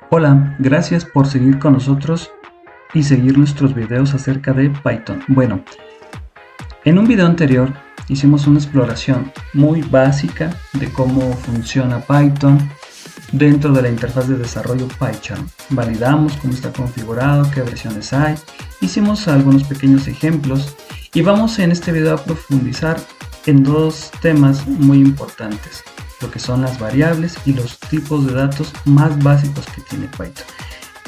Hola, gracias por seguir con nosotros y seguir nuestros videos acerca de Python. Bueno, en un video anterior hicimos una exploración muy básica de cómo funciona Python dentro de la interfaz de desarrollo PyCharm. Validamos cómo está configurado, qué versiones hay, hicimos algunos pequeños ejemplos y vamos en este video a profundizar en dos temas muy importantes, lo que son las variables y los tipos de datos más básicos que tiene Python.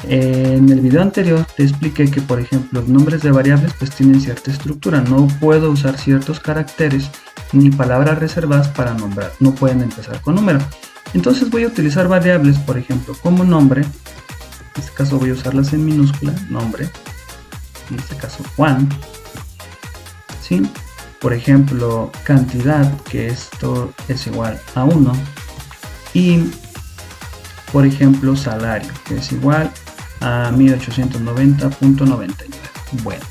En el video anterior te expliqué que, por ejemplo, los nombres de variables pues tienen cierta estructura, no puedo usar ciertos caracteres ni palabras reservadas para nombrar, no pueden empezar con número. Entonces voy a utilizar variables, por ejemplo, como nombre, en este caso voy a usarlas en minúscula, nombre, en este caso Juan, ¿sí? Por ejemplo, cantidad, que esto es igual a 1, y por ejemplo salario, que es igual a 1890.99. Bueno,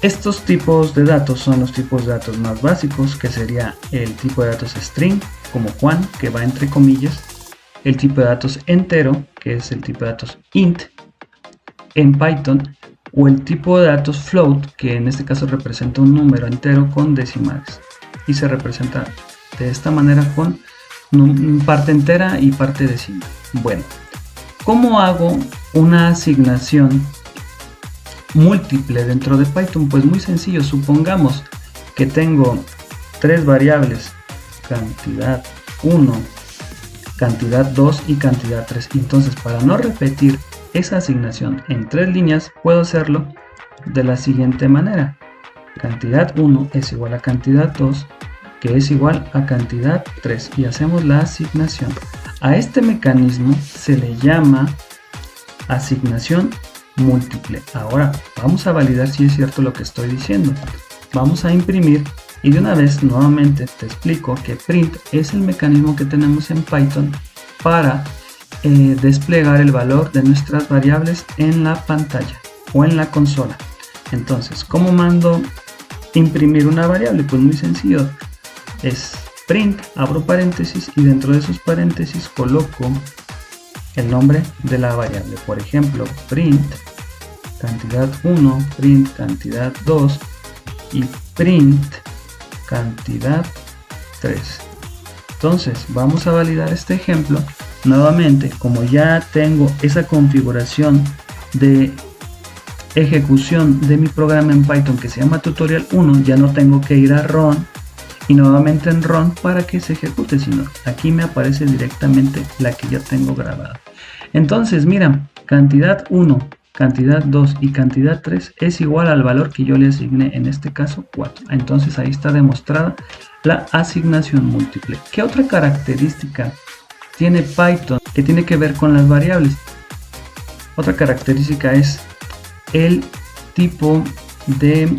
estos tipos de datos son los tipos de datos más básicos, que sería el tipo de datos string, como Juan, que va entre comillas, el tipo de datos entero, que es el tipo de datos int en Python, o el tipo de datos float, que en este caso representa un número entero con decimales y se representa de esta manera con parte entera y parte decimal. Bueno, ¿cómo hago una asignación múltiple dentro de Python? Pues muy sencillo, supongamos que tengo tres variables, cantidad 1, cantidad 2 y cantidad 3. Entonces, para no repetir esa asignación en tres líneas, puedo hacerlo de la siguiente manera. Cantidad 1 es igual a cantidad 2, que es igual a cantidad 3, y hacemos la asignación. A este mecanismo se le llama asignación múltiple. Ahora vamos a validar si es cierto lo que estoy diciendo. Vamos a imprimir y de una vez nuevamente te explico que print es el mecanismo que tenemos en Python para desplegar el valor de nuestras variables en la pantalla o en la consola. Entonces, ¿cómo mando imprimir una variable? Pues muy sencillo, es print, abro paréntesis y dentro de esos paréntesis coloco el nombre de la variable. Por ejemplo, print cantidad 1, print cantidad 2 y print cantidad 3. Entonces vamos a validar este ejemplo. Nuevamente, como ya tengo esa configuración de ejecución de mi programa en Python que se llama tutorial 1, ya no tengo que ir a run y nuevamente en run para que se ejecute, sino aquí me aparece directamente la que ya tengo grabada. Entonces mira, cantidad 1, cantidad 2 y cantidad 3 es igual al valor que yo le asigné, en este caso 4. Entonces ahí está demostrada la asignación múltiple. ¿Qué otra característica tiene Python que tiene que ver con las variables? Otra característica es el tipo de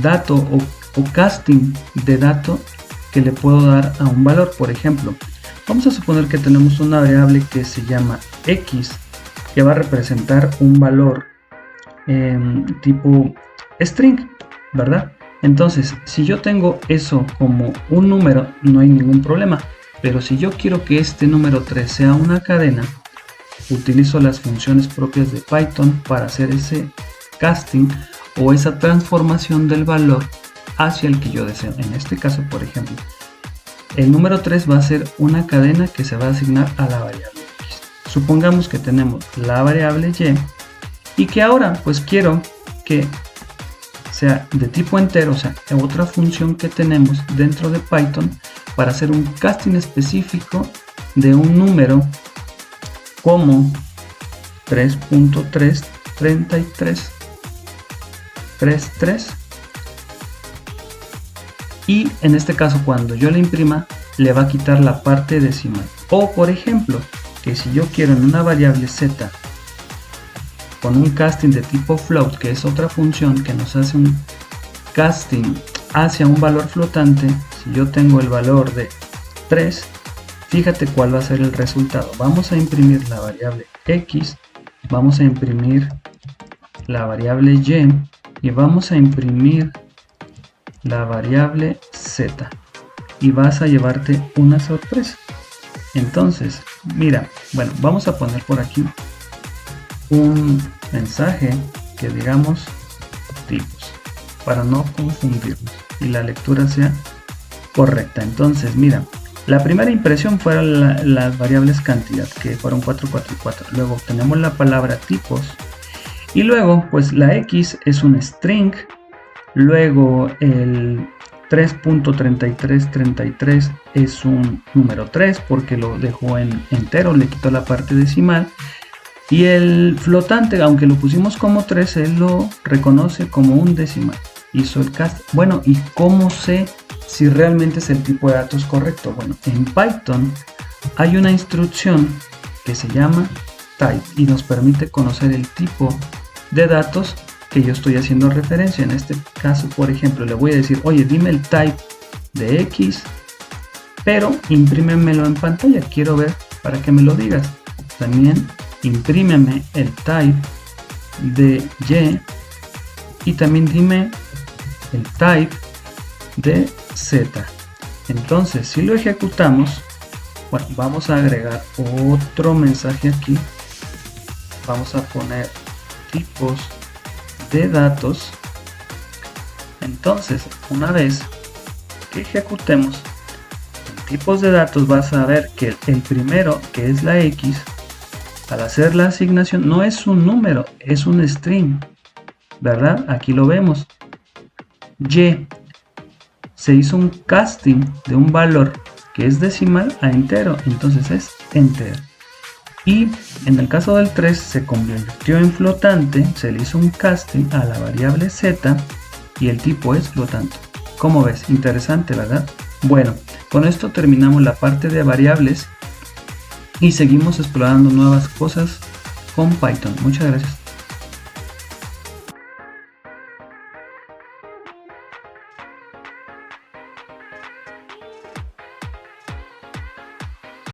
dato o casting de dato que le puedo dar a un valor. Por ejemplo, vamos a suponer que tenemos una variable que se llama x, que va a representar un valor tipo string, ¿verdad? Entonces, si yo tengo eso como un número, no hay ningún problema. Pero si yo quiero que este número 3 sea una cadena, utilizo las funciones propias de Python para hacer ese casting o esa transformación del valor hacia el que yo deseo. En este caso, por ejemplo, el número 3 va a ser una cadena que se va a asignar a la variable x. Supongamos que tenemos la variable y que ahora pues quiero que sea de tipo entero, o sea, otra función que tenemos dentro de Python para hacer un casting específico de un número como 3.33333, y en este caso cuando yo le imprima le va a quitar la parte decimal. O por ejemplo, que si yo quiero en una variable z con un casting de tipo float, que es otra función que nos hace un casting hacia un valor flotante, si yo tengo el valor de 3, fíjate cuál va a ser el resultado. Vamos a imprimir la variable x, vamos a imprimir la variable y vamos a imprimir la variable z, y vas a llevarte una sorpresa. Entonces Mira, bueno, vamos a poner por aquí un mensaje que digamos tipos, para no confundirnos y la lectura sea correcta. Entonces, mira, la primera impresión fueron las variables cantidad, que fueron 4, 4 y 4. Luego tenemos la palabra tipos. Y luego, pues la X es un string. Luego el 3.3333 es un número 3 porque lo dejó en entero, le quitó la parte decimal. Y el flotante, aunque lo pusimos como 3, él lo reconoce como un decimal. Hizo el cast. Bueno, ¿y cómo sé si realmente es el tipo de datos correcto? Bueno, en Python hay una instrucción que se llama type y nos permite conocer el tipo de datos que yo estoy haciendo referencia. En este caso, por ejemplo, le voy a decir, oye, dime el type de X, pero imprímemelo en pantalla, quiero ver para que me lo digas. También imprímeme el type de Y y también dime el type de Z. Entonces, si lo ejecutamos, bueno, vamos a agregar otro mensaje aquí. Vamos a poner tipos de datos. Entonces, una vez que ejecutemos en tipos de datos, vas a ver que el primero, que es la X, al hacer la asignación no es un número, es un string, ¿verdad? Aquí lo vemos. Y se hizo un casting de un valor que es decimal a entero, entonces es entero. Y en el caso del 3 se convirtió en flotante, se le hizo un casting a la variable z y el tipo es flotante. ¿Cómo ves? Interesante, ¿verdad? Bueno, con esto terminamos la parte de variables y seguimos explorando nuevas cosas con Python. Muchas gracias.